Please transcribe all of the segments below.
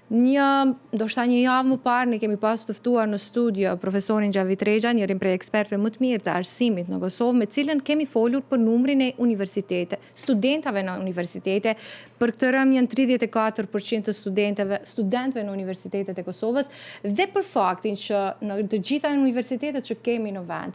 Ndoshta një javë më parë ne kemi pas të ftuar në studio profesorin Gjavit Rexha, njërin prej ekspertëve më të mirë të arsimit në Kosovë, me cilën kemi folur për numrin e studentave në universitete. Për këtë rëm janë 34% të studentëve në universitetet e Kosovës, dhe për faktin që në të gjitha universitetet që kemi në vend,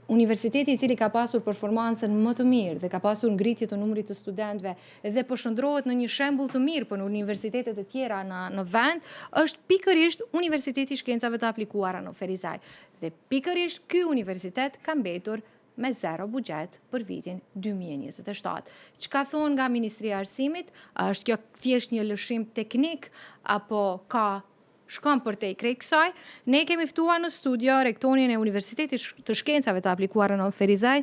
universiteti i cili ka pasur performancën më të mirë dhe ka pasur ngritje të numrit të studentëve dhe përshëndrohet në një shembull të mirë për universitetet e tjera në vend, është pikërisht Universiteti i Shkencave të Aplikuara në Ferizaj. Dhe pikërisht ky universitet ka mbetur me zero buxhet për vitin 2027. Çka thonë nga Ministria e Arsimit? Është kjo thjesht një lëshim teknik apo ka shkon për te i krejt kësaj? Ne kemi ftuar në studio rektorin e Universitetit të Shkencave të Aplikuara në Ferizaj,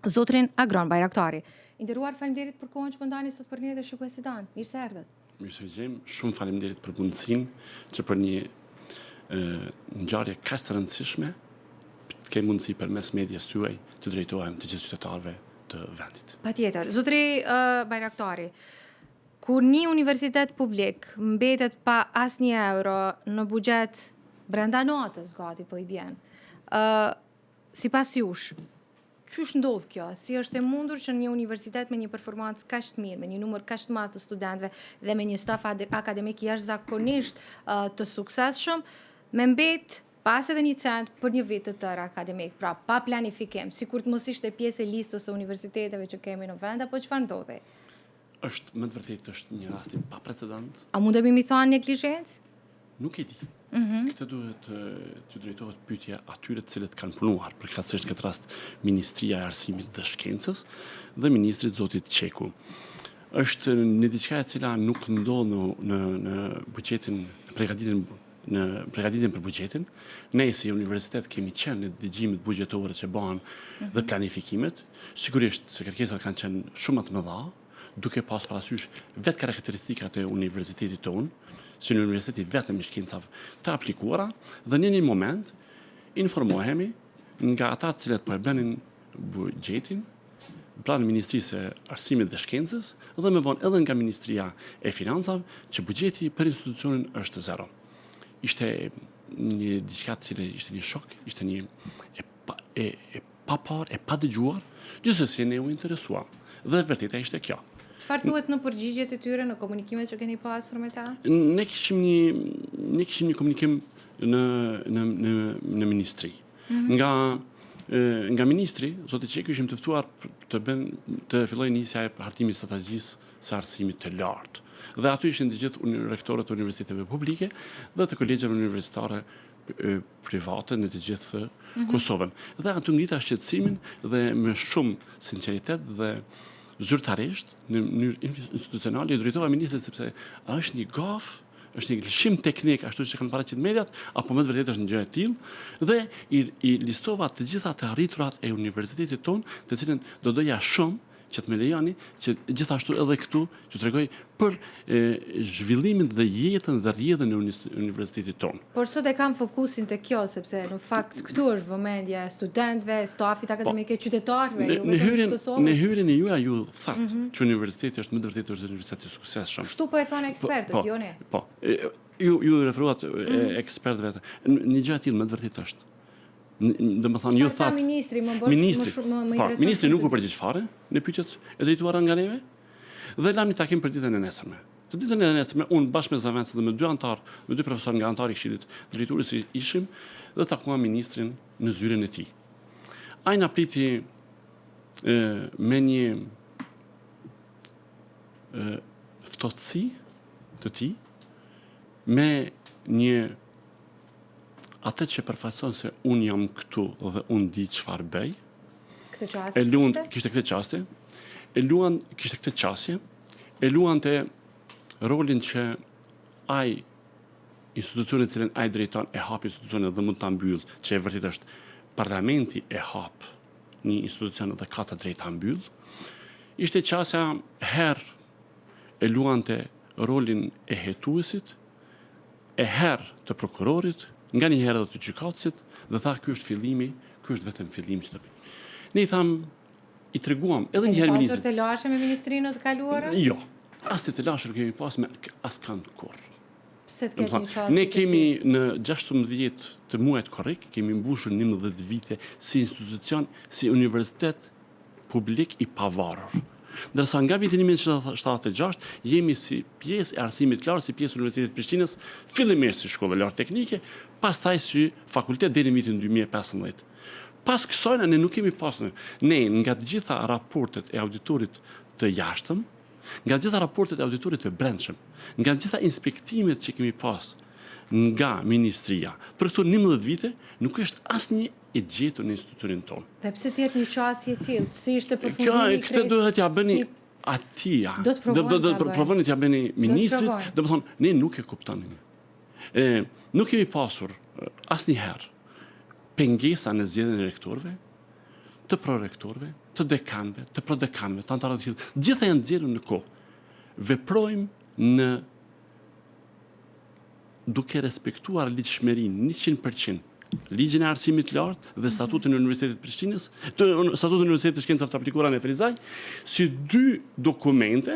zotrin Agron Bajraktari. Nderuar, faleminderit për kohën që më ndani sot për ne dhe shikuesit tanë. Mirë se erdhët. Mirë se gjem, shumë faleminderit për mundësinë që për një ngjarje kaq të rëndësishme të kemi mundësi përmes medias tuaj të drejtohem të gjithë qytetarëve të vendit. Patjetër. Zotri Bajraktari, kur një universitet publik mbetet pa asnjë euro në buxhet brenda natës gati po i bjen, sipas jush, çysh ndodh kjo? Si është e mundur që një universitet me një performancë kaq të mirë, me një numër kaq të madh të studentëve dhe me një staf akademik jashtëzakonisht të suksesshëm, me mbet pas edhe një cent për një vit të tërë akademik, pra pa planifikim, sikur të mos ishte pjesë e listës së universiteteve që kemi në vend, apo çfarë ndodhi? Është më të vërtetë është një rast i paprecedent. A mundemi mi thonë neglizhencë? Nuk e di. Këtë duhet të drejtohet pyetja atyre të cilët kanë punuar, përkatësisht këtë rast Ministria e Arsimit dhe Shkencës dhe ministrit zotit Qeku. Është një diçka e cila nuk ndodh në buxhetin, në përgatitjen për buxhetin. Ne si universitet kemi qenë në dëgjimet buxhetore që bëhen dhe planifikimet. Sigurisht se kërkesat kanë qenë shumë të mëdha, duke pas parasysh vetë karakteristikat e universitetit tonë, si në universiteti vetëm i shkencave të aplikuara, dhe në një moment informohemi nga ata të cilët po e bënin buxhetin pranë Ministrisë së Arsimit dhe Shkencës dhe më vonë edhe nga Ministria e Financave që buxheti për institucionin është zero. Ishte një diçka e cila ishte një shok, ishte një e pa parë, e pa dëgjuar, gjithsesi ne u interesuam. Dhe vërteta ishte kjo. Çfarë thuhet në përgjigjet e tyre, në komunikimet që keni pasur me ta? Ne kishim një komunikim në ministri. Nga ministri, zoti Qeku, ishim të ftuar të fillojë nisja e hartimit strategjisë së arsimit të lartë. Dhe aty ishin të gjithë rektorët të universiteteve publike dhe të kolegjeve universitare private në të gjithë Kosovën. Dhe aty ngrita shqetësimin dhe me shumë sinqeritet dhe zyrtarisht në mënyrë institucionale i drejtova ministrit sepse a është një gaf, është një lëshim teknik ashtu që kanë paraqit mediat, apo më të vërtetë është një gjë e tillë, dhe i listova të gjitha të arriturat e universitetit tonë, të cilën do doja shumë që të më lejoni që gjithashtu edhe këtu që tregoj për zhvillimin dhe jetën dhe rrjedhën e universitetit tonë. Por sot e kam fokusin te kjo, sepse në fakt këtu është vëmendja e studentëve, stafit akademik, qytetarëve, jo vetëm të Kosovës. Në hyrjen e juaj ju thatë që universiteti është më të vërtetë është universitet i suksesshëm. Kështu po e thonë ekspertët, jo ne. Po. Ju referuat ekspertëve. Një gjë e tillë më të vërtetë është. Domethënë ju thatë ministri më intereson. Ministri nuk u përgjigj fare në pyetjet e drejtuara nga neve dhe lam një takim për ditën e nesërme. Të ditën e nesërme unë bashkë me Zavencë dhe me dy profesorë nga anëtarë i Këshillit Drejtues ishim dhe takuam ministrin në zyrën e tij. Ai na priti me një ftohtësi të tij, me një atë që përfaqëson se unë jam këtu dhe unë di çfarë bëj. Kishte këtë çaste. Kishte këtë çastje. E luante rolin që ai institucionin të cilën ai drejton e hap institucionin dhe mund ta mbyll, që e vërtet është parlamenti e hap një institucion dhe ka të drejtë ta mbyll. Ishte çastja herë e luante rolin e hetuesit, e herë të prokurorit, nga një herë dhe të gjykatësit, dhe tha ky është fillimi, ky është vetëm fillimi që të bëjmë. Ne i tham, i treguam edhe një herë ministrit. Pasur të lashe me ministrinë të kaluara? Jo, as të lashe kemi pas me as kanë kurrë. Se të ketë një qasje ne kemi në 16 të muajt korrekt, kemi mbushur 11 vite si institucion, si universitet publik i pavarur. Ndërsa nga viti 1976 jemi si pjesë e arsimit lartë, si pjesë e Universitetit Prishtinës, fillimisht si shkollë lartë teknike, pastaj si fakultet deri në vitin 2015. Pas kësaj ne nuk kemi pasur ne nga të gjitha raportet e auditorit të jashtëm, nga të gjitha raportet e auditorit të brendshëm, nga të gjitha inspektimet që kemi pas nga ministria, për këto 11 vite nuk është asnjë e gjetur në institucionin tonë. Dhe pse të jetë një qasje e tillë? Si ishte përfundimi? Këtë duhet t'ja bëni atia. Do të provoni t'ja bëni ministrit, do të thonë ne nuk e kuptonim. Nuk kemi pasur asnjëherë pengesa në zgjedhjen e rektorëve, të prorektorëve, të dekanëve, të prodekanëve, të anëtarëve të fillit. Gjitha janë nxjerrur në kohë. Veprojmë në duke respektuar ligjshmërinë 100%, ligjin e arsimit lartë dhe statutin e Universitetit Prishtinës, statutin e Universitetit të Shkencave të Aplikuara në Frizaj, si dy dokumente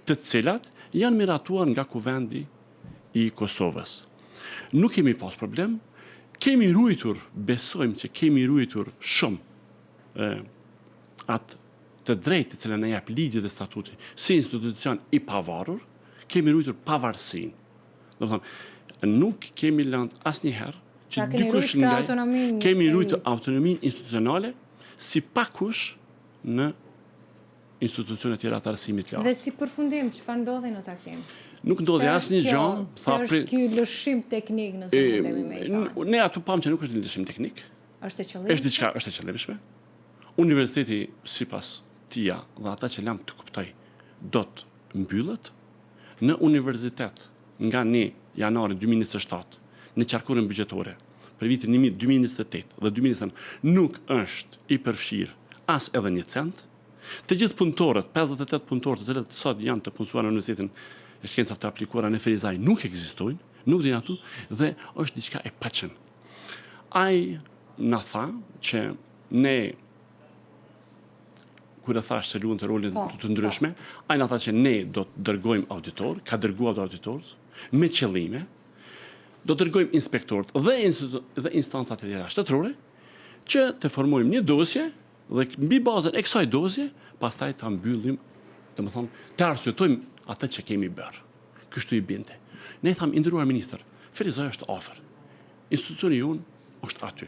të cilat janë miratuar nga Kuvendi i Kosovës. Nuk kemi pas problem, kemi ruajtur, besojmë që kemi ruajtur shumë atë të drejtë të cilën e jep ligji dhe statuti si institucion i pavarur, kemi ruajtur pavarësinë. Do të thonë, nuk kemi lënë asnjëherë që dikush nga kemi ruajtur autonominë institucionale si pakush në institucione tjera të arsimit lartë. Dhe si përfundim, çfarë ndodhi në takim? Nuk ndodhi asnjë gjë. Është ky lëshim teknik nëse mundemi me i thënë. Ne aty pam që nuk është një lëshim teknik. Është e qëllimshme. Është diçka, është e qëllimshme. Universiteti sipas tia dhe ata që lam të kuptoj do të mbyllet në universitet nga 1 janari 2027 në qarkullën buxhetore për vitin 2028 dhe 2029 nuk është i përfshirë as edhe një cent. Të gjithë punëtorët, 58 punëtorë të cilët sot janë të punësuar në Universitetin e Shkencave të Aplikuara në Frizaj nuk ekzistojnë, nuk dinë atu dhe është diçka e paqen. Ai na tha që ne kur e thash se luan të rolin të ndryshme, ai na tha që ne do të dërgojmë auditor, ka dërguar auditorët me qëllime, do të dërgojmë inspektorët dhe instancat e tjera shtetërore që të formojmë një dosje dhe mbi bazën e kësaj dosje, pastaj ta mbyllim, domethënë, të arsyetojmë atë që kemi bërë. Kështu i binte. Ne tham, i nderuar ministër, Frizaj është afër. Institucioni jonë është aty.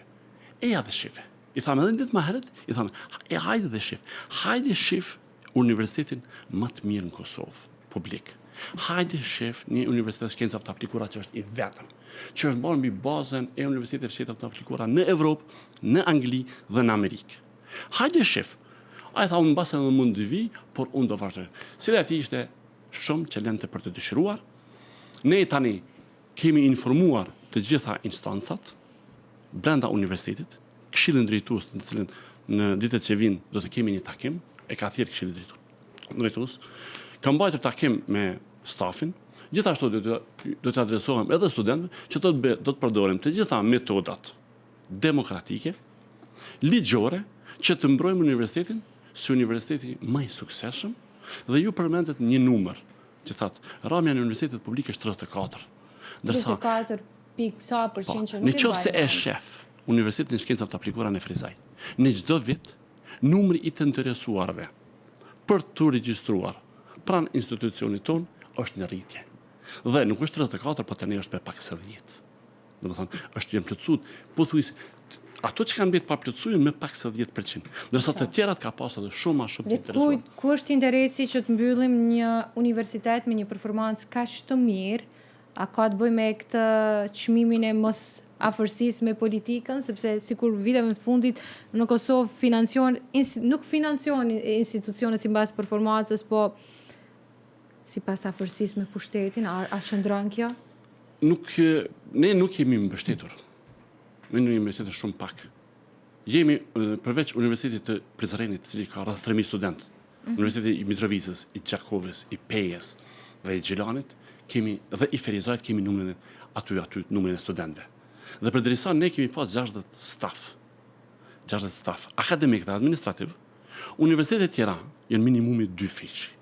Eja dhe shife. I tham edhe ditë më herët, i tham, hajde dhe shif. Hajde shif universitetin më të mirë në Kosovë, publik. Hajde shif një universitet shkencave të aplikuara që është i vetëm, që është bërë mbi bazën e universiteteve shkencave të aplikuara në Evropë, në Angli dhe në Amerikë. Hajde shif. Ai tha, unë mbase në mund të vi, por unë do vazhdoj. Cila e ti ishte shumë që lente për të dëshiruar. Ne tani kemi informuar të gjitha instancat brenda universitetit, këshillin drejtues, në cilën në ditët që vijnë do të kemi një takim, e ka thirrë këshilli drejtues. Ka mbajtur takim me stafin, gjithashtu do të adresohem edhe studentëve që do të përdorim të gjitha metodat demokratike, ligjore, që të mbrojmë universitetin si universiteti më i suksesshëm dhe ju përmendet një numër që thatë, ramja në universitetet publike është 34. Ndërsa 34.sa% në qoftë se e shef Universitetin e Shkencave të Aplikuara në Frizaj, në çdo vit numri i të interesuarve për të regjistruar pranë institucionit ton është në rritje. Dhe nuk është 34, por tani është me pak se 10. Domethënë, është jam plotësuar, pothuajse ato që kanë mbetë pa plotësuar me pak se 10%, ndërsa të tjerat ka pasur edhe shumë të interesuar. Ku është interesi që të mbyllim një universitet me një performancë kaq të mirë? A ka të bëjë me këtë çmimin e mos afërsisë me politikën, sepse sikur viteve të fundit në Kosovë nuk financion institucione sipas performancës, po sipas afërsisë me pushtetin, a qëndron kjo? Ne nuk jemi mbështetur. Ne jemi mbështetur shumë pak. Jemi përveç Universitetit të Prizrenit, i cili ka rreth 3000 studentë, Universiteti i Mitrovicës, i Çakovës, i Pejës dhe i Gjilanit, kemi dhe i Ferizajt kemi numrin aty numrin e studentëve. Dhe përderisa ne kemi pas 60 staf akademik dhe administrativ, universitetet tjera janë minimumi 2 fiq.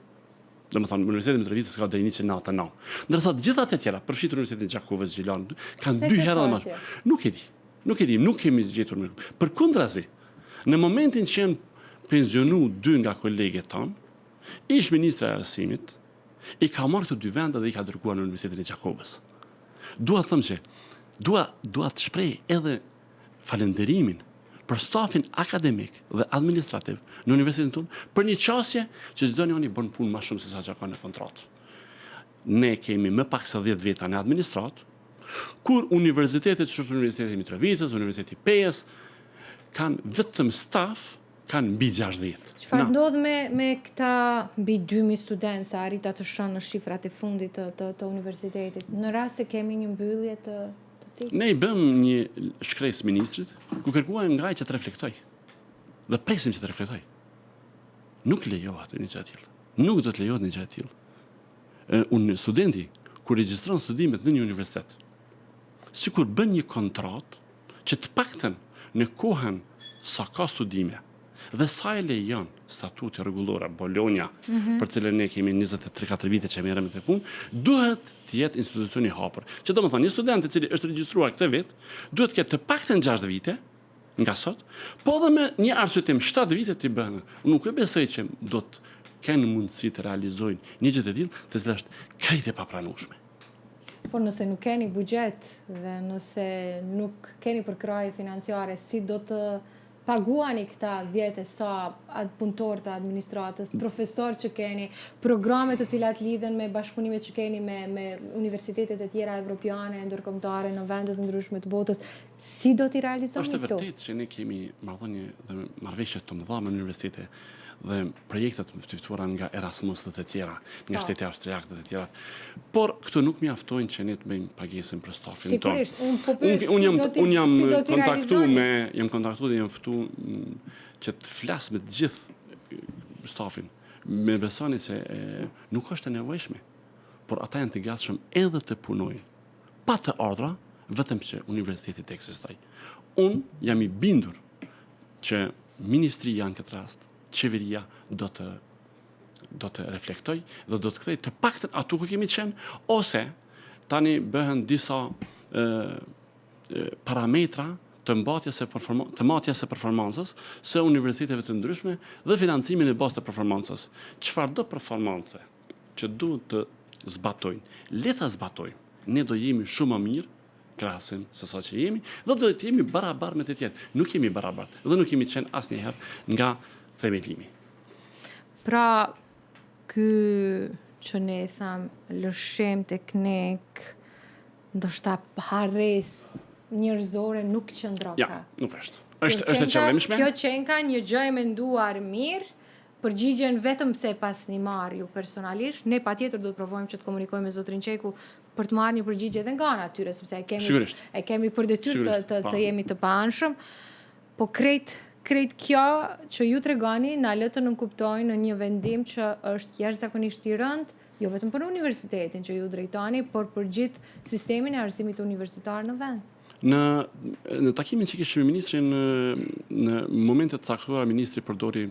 Domethënë Universiteti i Mitrovicës ka deri 199. Ndërsa të gjitha të tjera, përfshirë Universitetin e Gjakovës Gjilan, kanë 2 herë më shumë. Nuk e di, nuk kemi zgjetur më. Përkundrazi, në momentin që janë pensionu 2 nga kolegët tanë, ish ministra e arsimit i ka marrë këto 2 vende dhe i ka dërguar në Universitetin e Gjakovës. Dua të them që dua të shpreh edhe falënderimin për stafin akademik dhe administrativ në universitetin tonë për një qasje që çdo njëri bën punë më shumë se sa që ka në kontratë. Ne kemi më pak se 10 veta në administrat, kur universitetet, që është Universiteti i Mitrovicës, Universiteti i Pejës, kanë vetëm staf, kanë mbi 60. Çfarë ndodh me këta mbi 2000 studentë sa arrita të shënë në shifrat e fundit të universitetit? Në rast se kemi një mbyllje të tillë? Ne i bëm një shkresë ministrit, ku kërkuam nga ai që të reflektoj. Dhe presim që të reflektoj. Nuk lejohet një gjë e tillë. Nuk do të lejohet një gjë e tillë. Unë studenti kur regjistron studimet në një universitet, sikur bën një kontratë që të paktën në kohën sa ka studime dhe sa e lejon statuti rregullor Bologna, për cilën ne kemi 23-4 vite që merrem me këtë punë, duhet të jetë institucioni i hapur. Që domethënë një student i cili është regjistruar këtë vit, duhet të ketë të paktën 6 vite nga sot, po edhe me një arsyetim 7 vite të bëhen. Unë nuk e besoj që do të kenë mundësi të realizojnë një gjë të tillë, të cilë është krejt e papranueshme. Por nëse nuk keni buxhet dhe nëse nuk keni përkraje financiare, si do të paguani këta 10 e sa punëtor të administratës, profesor që keni, programe të cilat lidhen me bashkëpunimet që keni me universitetet e tjera evropiane, ndërkombëtare në vende të ndryshme të botës, si do t'i realizoni këto? Është vërtet që ne kemi marrëdhënie dhe marrëveshje të mëdha me universitete dhe projektet të ftuara nga Erasmus dhe të tjera, nga shteti austriak dhe të tjera. Por këto nuk mjaftojnë që ne të bëjmë pagesën për stafin tonë. Sigurisht, unë jam kontaktuar dhe jam ftuar që të flas me të gjithë stafin. Me besoni se nuk është e nevojshme, por ata janë të gatshëm edhe të punojnë pa të ardhra, vetëm që universiteti të ekzistojë. Unë jam i bindur që ministria në këtë rast, qeveria do të reflektoj dhe do të kthej të paktën atu ku kemi qenë, ose tani bëhen disa parametra të matjes së performancës së universiteteve të ndryshme dhe financimin e bazë të performancës. Çfarëdo performance që duhet të zbatojnë, le ta zbatojnë. Ne do jemi shumë më mirë krahasim se sa që jemi dhe do të jemi barabartë me të tjerë. Nuk jemi barabartë dhe nuk kemi qenë asnjëherë nga themelimi. Pra, ky që ne tham lëshim teknik, ndoshta harres njerëzore nuk qëndron ka. Ja, nuk është. Është e qëllimshme. Kjo qenka një gjë e menduar mirë, përgjigjen vetëm se pas një marrë ju personalisht, ne patjetër do të provojmë që të komunikojmë me zotrin Qeku për të marrë një përgjigje edhe nga natyre, sepse e kemi për detyrë të jemi të paanshëm, po krejt kjo që ju tregoni na lë të nënkuptojnë në një vendim që është jashtëzakonisht i rëndë, jo vetëm për universitetin që ju drejtoni, por për gjithë sistemin e arsimit universitar në vend. Në takimin që kishim me ministrin, në momentet caktuara ministri përdori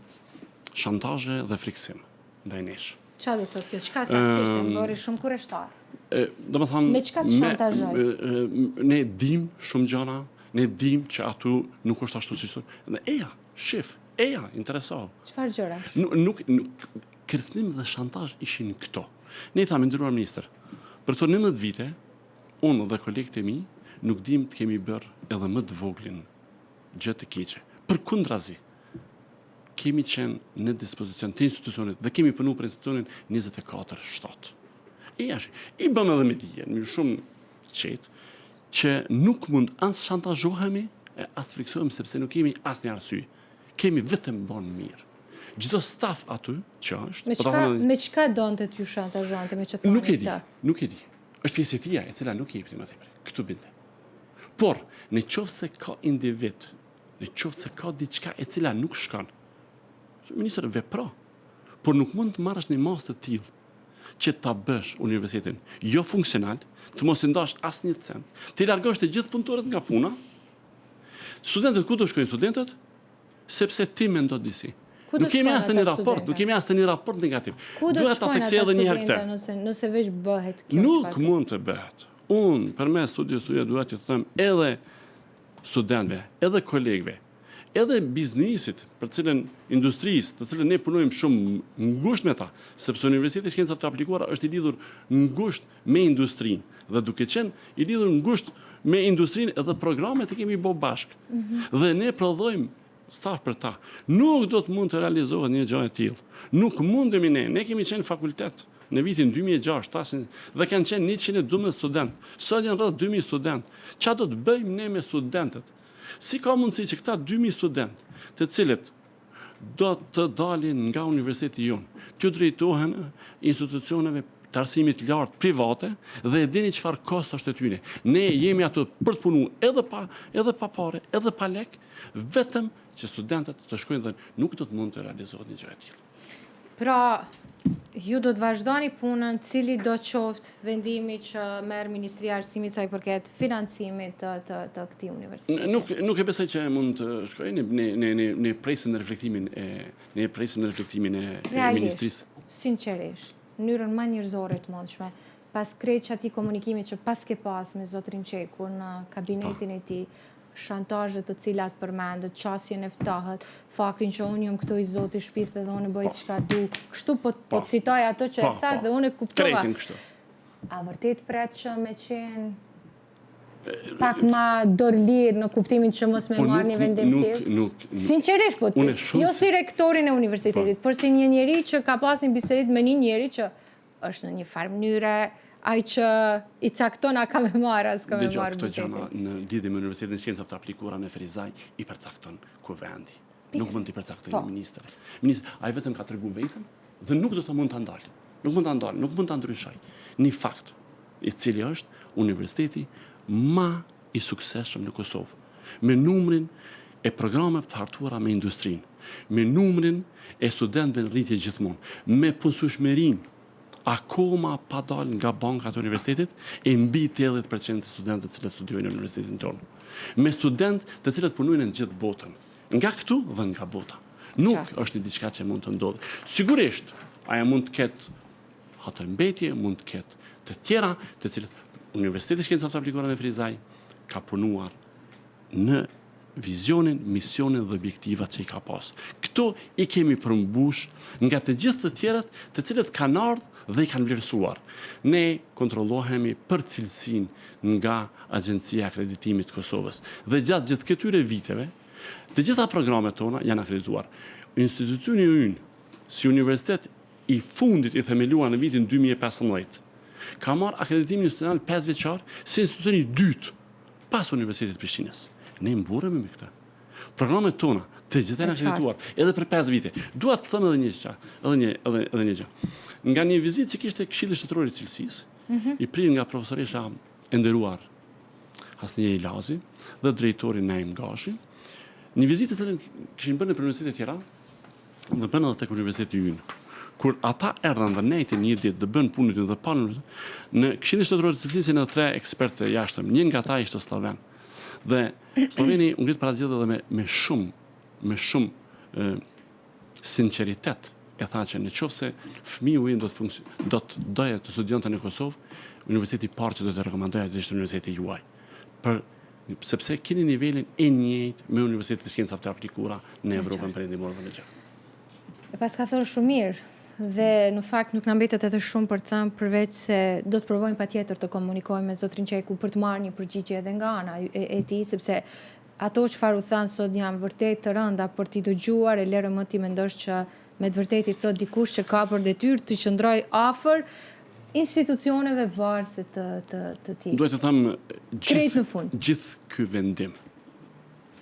shantazhe dhe friksim ndaj nesh. Çfarë do të thotë kjo? Çka saktësisht më bëri shumë kurreshtar? Domethënë, me çka të shantazhoj? Ne dim shumë gjëra, ne dim që atu nuk është ashtu siç thonë. Dhe eja, interesohu. Çfarë gjëra? Nuk kërcënim dhe shantazh ishin këto. Ne i thamë nderuar ministër, për këto 19 vite, unë dhe kolegët e mi nuk dim të kemi bërë edhe më të voglin gjë të keqe. Përkundrazi, kemi qenë në dispozicion të institucionit dhe kemi punu për institucionin 24/7. I bëm edhe me dije, në shumë qetë, që nuk mund as shantazhohemi e as të friksohemi sepse nuk kemi as një arsye. Kemi vetëm bon mirë. Çdo staf aty që është... Me çka donte t'ju shantazhonte, me që thoni këta? Nuk e di. Është pjesë e tia e cila nuk e jepti më tepër. Këtu binde. Por, në qoftë se ka individ, në qoftë se ka diçka e cila nuk shkon, ministër vepro, por nuk mund të marrësh një masë të tillë që ta bësh universitetin jo funksional, të mos i ndash asnjë cent, të largosh të gjithë punëtorët nga puna, studentët ku do shkojnë studentët, sepse ti mendon disi. Ku do Nuk kemi shkojnë as një ata raport, studentë? nuk kemi as një raport negativ. Ku do Duhet të ta shkojnë theksoj ata edhe një herë këtë. studentë nëse veç bëhet kjo? Nuk çfarë? mund të bëhet. Unë përmes studios tuaja dua të them edhe studentëve, edhe kolegëve, edhe biznesit, për cilën industrisë, të cilën ne punojmë shumë ngushtë me ta, sepse Universiteti i Shkencave të Aplikuara është i lidhur ngushtë me industrinë dhe duke qenë i lidhur ngushtë me industrinë edhe programet e kemi bë bashkë. Dhe ne prodhojmë staf për ta. Nuk do të mund të realizohet një gjë e tillë. Nuk mundemi ne kemi qenë fakultet në vitin 2006, tasin, dhe kanë qenë 112 studentë. Sot janë rreth 2000 studentë. Çfarë do të bëjmë ne me studentët? Si ka mundësi që këta 2000 studentë, të cilët do të dalin nga universiteti jonë, të drejtohen institucioneve të arsimit lartë private dhe e dini çfarë kosto është e tyre. Ne jemi ato për të punuar edhe pa parë, edhe pa lek, vetëm që studentët të shkojnë dhe nuk do të mund të realizohet një gjë e tillë. Pra, ju do të vazhdoni punën, cili do qoftë vendimi që merr Ministria e Arsimit sa i përket financimit të këtij universiteti? Nuk e besoj që mund të shkojë, ne presim në reflektimin e ministrisë. Sinqerisht, në mënyrën më njerëzore të mundshme, pas krejt që ati komunikimit që pas ke pas me zotrin Qeku në kabinetin e tij, shantazhet të cilat përmendet, qasjen e ftohet, faktin që unë jam këtu i zoti shtëpisë dhe unë bëj çka du. Kështu po citoj ato që e tha dhe unë e kuptova. Kretin kështu. A vërtet pret që me qenë pak ma dorëlir në kuptimin që mos me marrë një vendim tjetër? Nuk. Sinqerisht po të, jo si rektorin e universitetit, por si një njeri që ka pas një bisedit me një njeri që është në një farë mënyre ai që i cakton a ka me marrë, as ka me marrë Këto gjëra në lidhje me Universitetin e Shkencave të Aplikuara në Frizaj i përcakton kuvendi. Nuk mund t'i përcaktojë ministri. Ai vetëm ka treguar vetëm dhe nuk do të mund ta ndalë. Nuk mund ta ndryshoj. Një fakt i cili është universiteti më i suksesshëm në Kosovë, me numrin e programeve të hartuara me industrinë, me numrin e studentëve në rritje gjithmonë, me punësueshmërinë akoma pa dalë nga bankat e universitetit e mbi 80% të studentëve të cilët studiojnë në universitetin tonë. Me studentë të cilët punojnë në gjithë botën, nga këtu dhe nga bota. Nuk është një diçka që mund të ndodhë. Sigurisht, aja mund të ketë hatërmbetje, mund të ketë të tjera, të cilët Universiteti i Shkencave të Aplikuara në Frizaj ka punuar në vizionin, misionin dhe objektivat që i ka pas. Këto i kemi përmbush nga të gjithë të tjerët të cilët kanë ardhur dhe i kanë vlerësuar. Ne kontrollohemi për cilësinë nga Agjencia e Akreditimit të Kosovës. Dhe gjatë gjithë këtyre viteve, të gjitha programet tona janë akredituar. Institucioni ynë, si universitet i fundit i themeluar në vitin 2015, ka marrë akreditimin institucional 5 vjeçar si institucioni i dytë pas Universitetit të Prishtinës. Ne mburremi me këtë. Programet tona të gjitha janë akredituar edhe për 5 vite. Dua të them edhe një gjë. Nga një vizitë që kishte Këshilli Shtetëror i Cilësisë, i prirë nga profesoresha e nderuar Hasnia Ilazi dhe drejtori Naim Gashi, një vizitë të cilën kishin bërë në Universitetin e Tiranës dhe bën edhe tek Universiteti ynë. Kur ata erdhën dhe nejtin një ditë dhe bën punën dhe panë në Këshillin Shtetëror të Cilësisë në 3 ekspertë jashtëm. Një nga ata ishte sloven. Dhe Sloveni u ngrit para gjithë dhe me shumë sinqeritet e tha që në qoftë se fëmiu im do të doje të studionte në Kosovë, universiteti i parë që do të rekomandoja ishte universiteti juaj. Sepse keni nivelin e njëjtë me Universitetin e Shkencave të Aplikuara në Evropën Perëndimore dhe në gjë. E pas ka thënë shumë mirë. Dhe në fakt nuk na mbetet edhe shumë për të thënë përveç se do të provojmë patjetër të komunikojmë me zotrin Qeku për të marrë një përgjigje edhe nga ana e tij, sepse ato çfarë u thanë sot janë vërtet të rënda për t'i dëgjuar e lere më ti mendosh që me të vërtetë i thot dikush që ka për detyrë të qëndroj afër institucioneve varëse të tij. Duhet të them krejt në fund. Gjithë ky vendim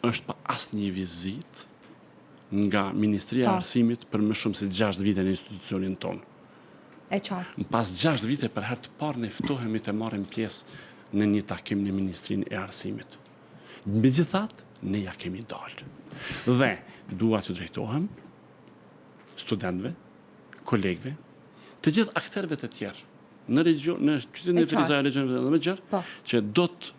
është pa asnjë vizitë nga Ministria e Arsimit për më shumë se 6 vite në institucionin tonë. E qartë. Pas 6 vite për herë të parë ne ftohemi të marrim pjesë në një takim në Ministrinë e Arsimit. Megjithatë, ne ja kemi dalë. Dhe dua të drejtohem studentëve, kolegëve, të gjithë aktorëve të tjerë në region, në qytetin e Frizaj, regionin dhe më gjerë, që do të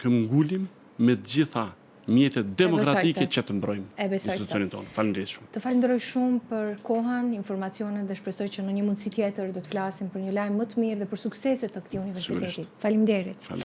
këmbgullim me të gjitha mjete demokratike që të mbrojmë E besoj institucionin tonë. Faleminderit shumë. Të falenderoj shumë për kohën, informacionet dhe shpresoj që në një mundësi tjetër do të flasim për një lajm më të mirë dhe për sukseset të këtij universiteti. Faleminderit.